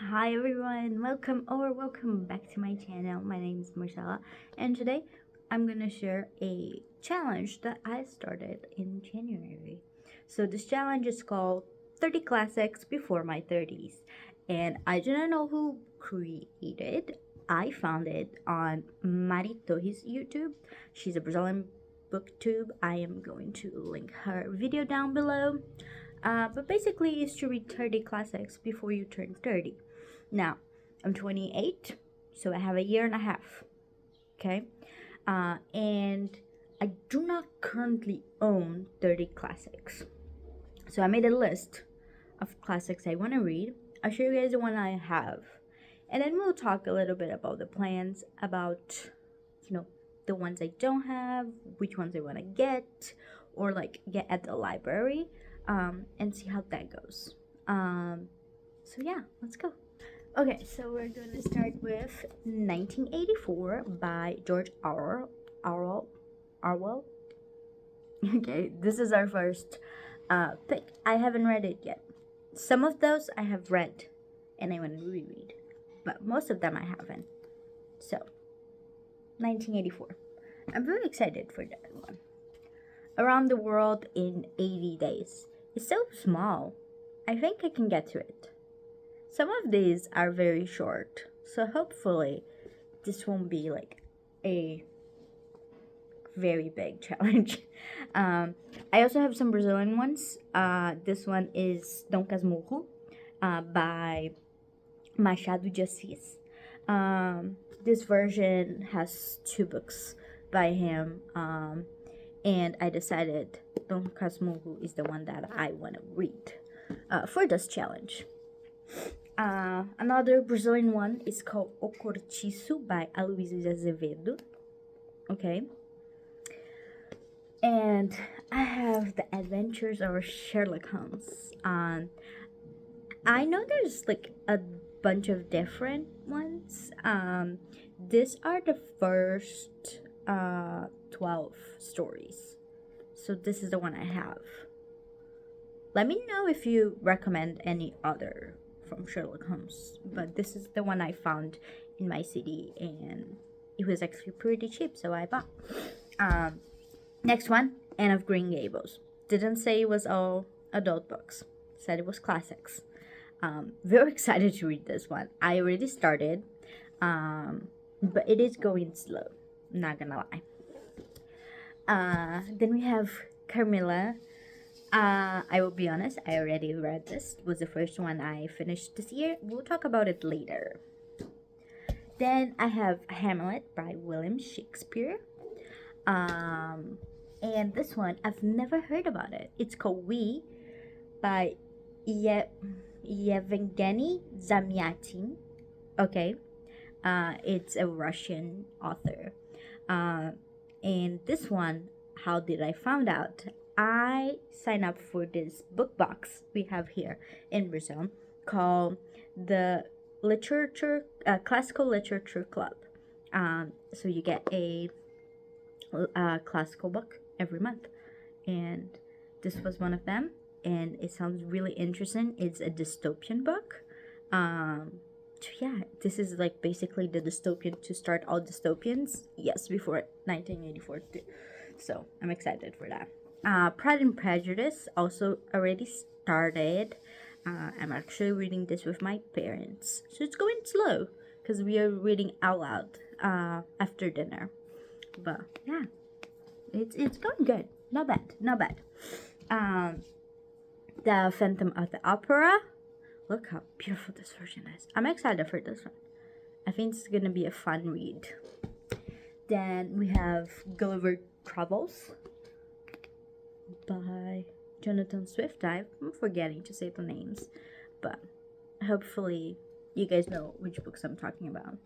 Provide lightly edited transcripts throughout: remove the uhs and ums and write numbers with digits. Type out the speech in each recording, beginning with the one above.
Hi everyone, welcome back to my channel. My name is Marcella, and today I'm gonna share a challenge that I started in January. So this challenge is called 30 Classics Before My 30s, and I do not know who created. I found it on Mari Torres YouTube. She's a Brazilian booktube. I am going to link her video down below. But basically, it's to read 30 classics before you turn 30. Now, I'm 28, so I have a year and a half. Okay? And I do not currently own 30 classics. So I made a list of classics I want to read. I'll show you guys the one I have. And then we'll talk a little bit about the plans, about, the ones I don't have, which ones I want to get, or get at the library, and see how that goes. So yeah, let's go. Okay, so we're going to start with 1984 by George Orwell. Okay, this is our first pick. I haven't read it yet. Some of those I have read and I want to reread, but most of them I haven't. So, 1984. I'm very excited for that one. Around the World in 80 Days. It's so small. I think I can get to it. Some of these are very short, so hopefully this won't be like a very big challenge. I also have some Brazilian ones. This one is Dom Casmurro by Machado de Assis. This version has two books by him, and I decided Dom Casmurro is the one that I want to read for this challenge. Another Brazilian one is called O Cortiço by Aloysio de Azevedo. Okay. And I have The Adventures of Sherlock Holmes. I know there's like a bunch of different ones. These are the first 12 stories. So this is the one I have. Let me know if you recommend any other from Sherlock Holmes, but this is the one I found in my city and it was actually pretty cheap, so I bought. Next one, Anne of Green Gables. Didn't say it was all adult books, said it was classics. Very excited to read this one. I already started, but it is going slow, not gonna lie. Then we have Carmilla. I will be honest, I already read this. It was the first one I finished this year. We'll talk about it later. Then I have Hamlet by William Shakespeare. And this one, I've never heard about it. It's called We by Yevgeny Zamyatin. Okay. It's a Russian author. And this one, how did I find out? I signed up for this book box we have here in Brazil called the Classical Literature Club. So you get a classical book every month, and this was one of them, and it sounds really interesting. It's a dystopian book. So yeah, this is like basically the dystopian to start all dystopians. Yes, before 1984 too. So I'm excited for that. Pride and Prejudice also already started. I'm actually reading this with my parents, so it's going slow because we are reading out loud after dinner. But yeah, it's going good. Not bad. The Phantom of the Opera. Look how beautiful this version is. I'm excited for this one. I think it's gonna be a fun read. Then we have Gulliver Travels by Jonathan Swift. I'm forgetting to say the names, but hopefully you guys know which books I'm talking about.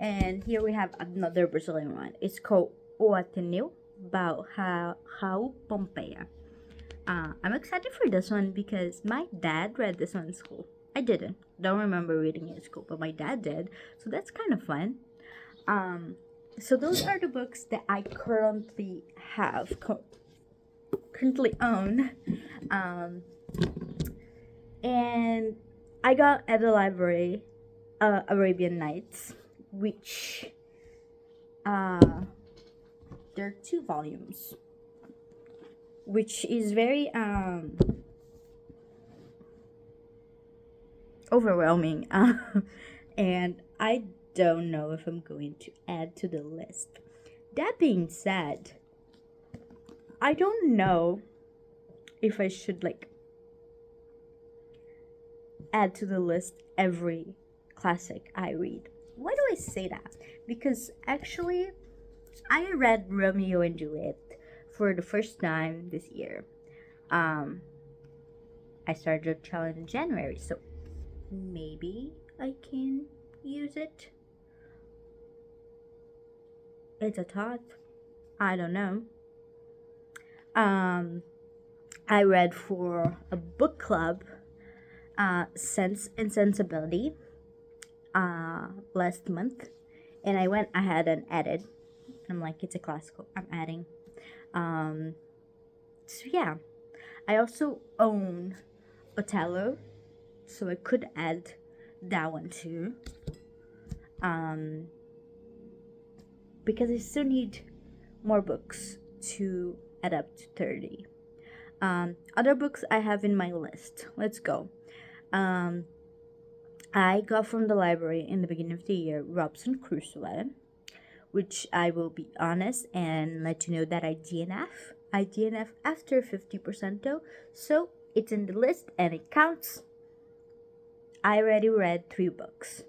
And here we have another Brazilian one. It's called O Ateneu by Raul Pompeia. I'm excited for this one because my dad read this one in school. I don't remember reading it in school, but my dad did, so that's kind of fun. So those are the books that I currently have, currently own, and I got at the library Arabian Nights, which there are 2 volumes, which is very overwhelming. And I don't know if I'm going to add to the list. That being said, I don't know if I should like add to the list every classic I read. Why do I say that? Because actually, I read Romeo and Juliet for the first time this year. Um, I started a challenge in January, so maybe I can use it. It's a thought. I don't know. Um, I read for a book club, Sense and Sensibility, last month, and I went ahead and added. I'm like, it's a classical. I'm adding. So yeah, I also own Othello, so I could add that one too. Because I still need more books to add up to 30. Other books I have in my list. Let's go. I got from the library in the beginning of the year Robinson Crusoe, which I will be honest and let you know that I DNF. I DNF after 50% though, so it's in the list and it counts. I already read 3 books.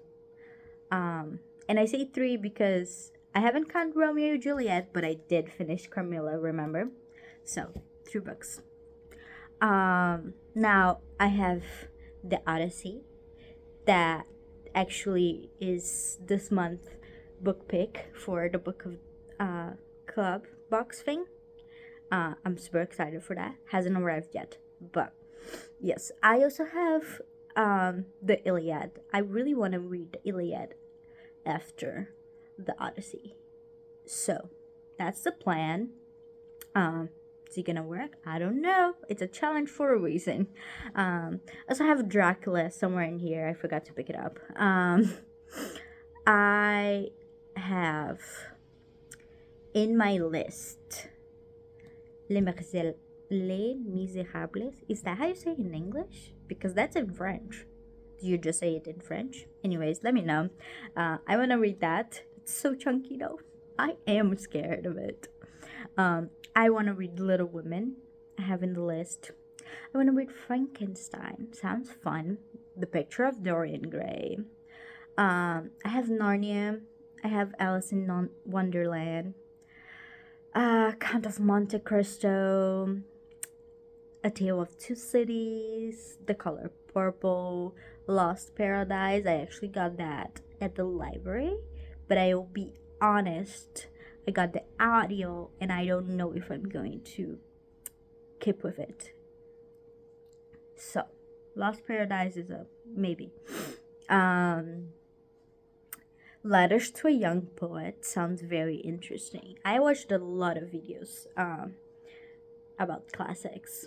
And I say 3 because I haven't counted Romeo and Juliet, but I did finish Carmilla, remember? So, 3 books. Now I have the Odyssey, that actually is this month book pick for the book of club box thing. I'm super excited for that. Hasn't arrived yet, but yes, I also have the Iliad. I really want to read the Iliad after the Odyssey, so that's the plan. Is it gonna work? I don't know. It's a challenge for a reason. I also have Dracula somewhere in here. I forgot to pick it up. I have in my list Les Miserables. Is that how you say it in English? Because that's in French. Do you just say it in French? Anyways, let me know. I want to read that. It's so chunky though. I am scared of it. I want to read Little Women. I have in the list. I want to read Frankenstein. Sounds fun. The Picture of Dorian Gray. I have Narnia. I have Alice in Wonderland. Count of Monte Cristo. A Tale of Two Cities. The Color Purple. Lost Paradise. I actually got that at the library, but I will be honest, I got the audio and I don't know if I'm going to keep with it. So, Lost Paradise is a maybe. Letters to a Young Poet sounds very interesting. I watched a lot of videos about classics.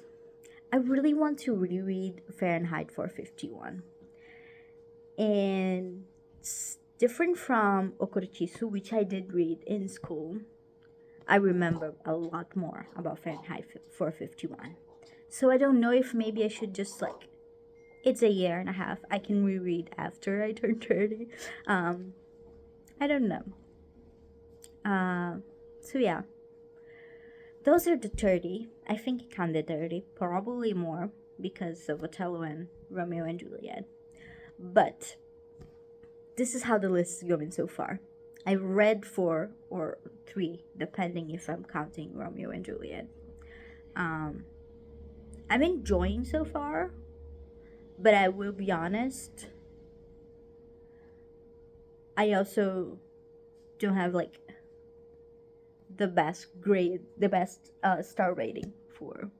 I really want to reread Fahrenheit 451. And it's different from Okurchisu, which I did read in school. I remember a lot more about Fahrenheit 451. So I don't know if maybe I should just like, it's a year and a half. I can reread after I turn 30. I don't know. So yeah. Those are the 30. I think I counted 30. Probably more because of Othello and Romeo and Juliet. But this is how the list is going so far. I read 4 or 3, depending if I'm counting Romeo and Juliet. I'm enjoying so far, but I will be honest, I also don't have like the best grade, the best star rating for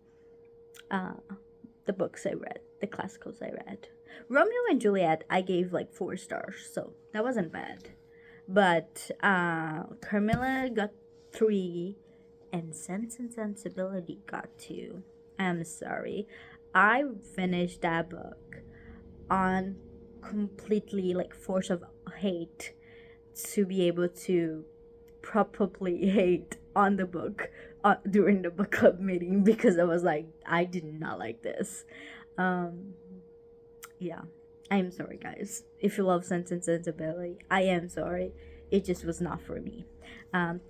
the books I read, the classicals I read. Romeo and Juliet, I gave like 4 stars, so that wasn't bad. But Carmilla got 3, and Sense and Sensibility got 2. I'm sorry. I finished that book on completely like force of hate to be able to properly hate on the book during the book club meeting, because I was like, I did not like this. Um, yeah, I'm sorry, guys. If you love Sense and Sensibility, I am sorry. It just was not for me.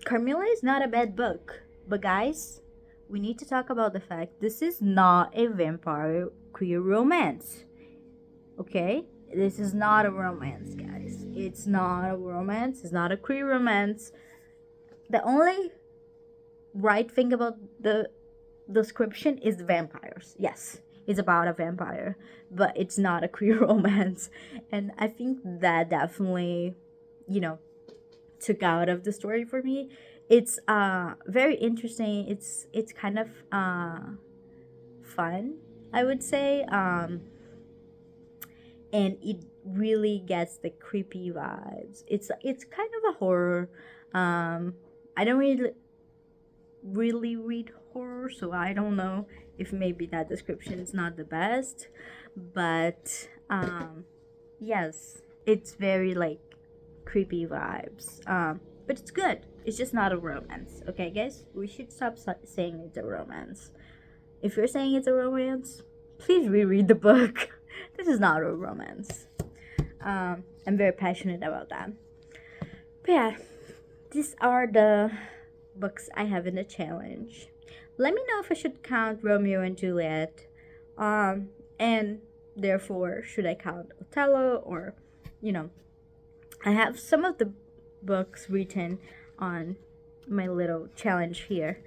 Carmilla is not a bad book, but guys, we need to talk about the fact this is not a vampire queer romance. Okay? This is not a romance, guys. It's not a romance. It's not a queer romance. The only right thing about the description is vampires. Yes, it's about a vampire, but it's not a queer romance. And I think that definitely, you know, took out of the story for me. It's very interesting. It's kind of fun, I would say. And it really gets the creepy vibes. It's kind of a horror. I don't really read horror, so I don't know if maybe that description is not the best. But yes, it's very like creepy vibes. But it's good. It's just not a romance. Okay, guys, we should stop saying it's a romance. If you're saying it's a romance, please reread the book. This is not a romance. I'm very passionate about that. But yeah, these are the books I have in the challenge. Let me know if I should count Romeo and Juliet. And therefore, should I count Othello, or, you know, I have some of the books written on my little challenge here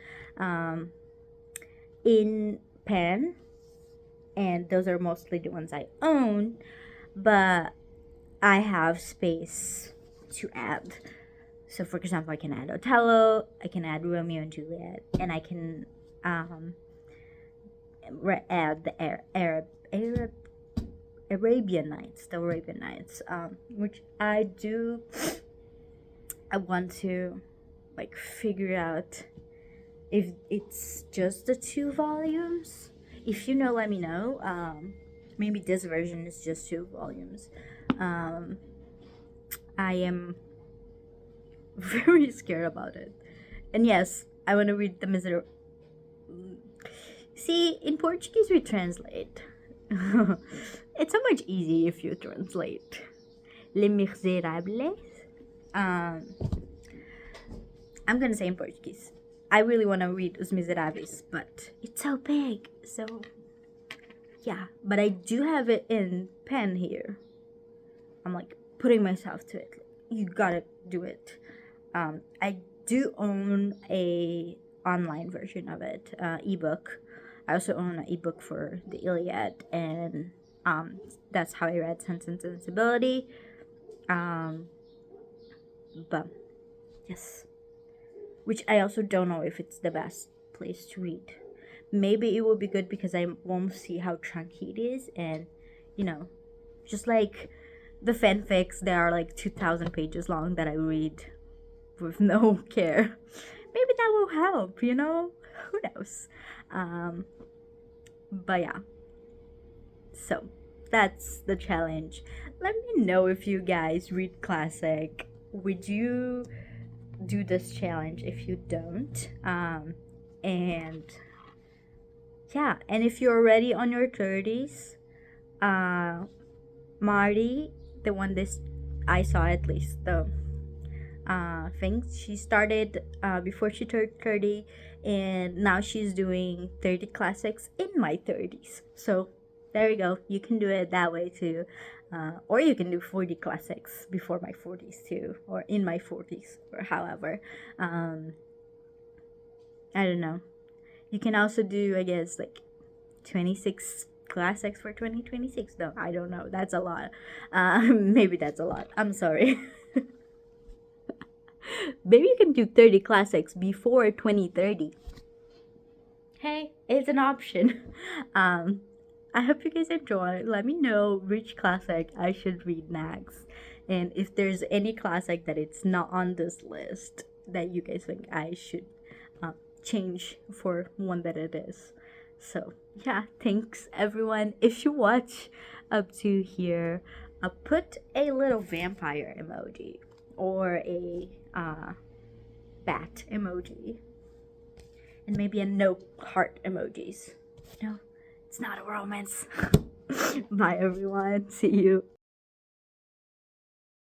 in pen, and those are mostly the ones I own, but I have space to add. So, for example, I can add Othello, I can add Romeo and Juliet, and I can add the Arabian Nights, which I want to like figure out if it's just the 2 volumes. If you know, let me know. Maybe this version is just 2 volumes. I am very scared about it. And yes, I want to read the Miserable. See, in Portuguese we translate. It's so much easier if you translate. Les Miserables. I'm gonna say in Portuguese. I really want to read Os Miseráveis, but it's so big. So, yeah. But I do have it in pen here. I'm like putting myself to it. You gotta do it. I do own a online version of it, ebook. I also own an ebook for the Iliad, and that's how I read Sense and Sensibility. But yes, which I also don't know if it's the best place to read. Maybe it will be good because I won't see how chunky it is, and you know, just like the fanfics, they are like 2,000 pages long that I read with no care. Maybe that will help, you know? Who knows? But yeah. So, that's the challenge. Let me know if you guys read classic. Would you do this challenge if you don't? And yeah, and if you're already on your 30s, Marty, the one this I saw, at least the things she started before she turned 30, and now she's doing 30 classics in my 30s. So there you go, you can do it that way too, or you can do 40 classics before my 40s too, or in my 40s, or however. I don't know, you can also do, I guess, like 26 classics for 2026. No, I don't know, that's a lot. Maybe that's a lot, I'm sorry. Maybe you can do 30 classics before 2030. Hey, it's an option. I hope you guys enjoy. Let me know which classic I should read next. And if there's any classic that it's not on this list that you guys think I should change for one that it is. So, yeah, thanks everyone. If you watch up to here, put a little vampire emoji or a bat emoji, and maybe a no heart emojis. No, it's not a romance. Bye everyone. See you.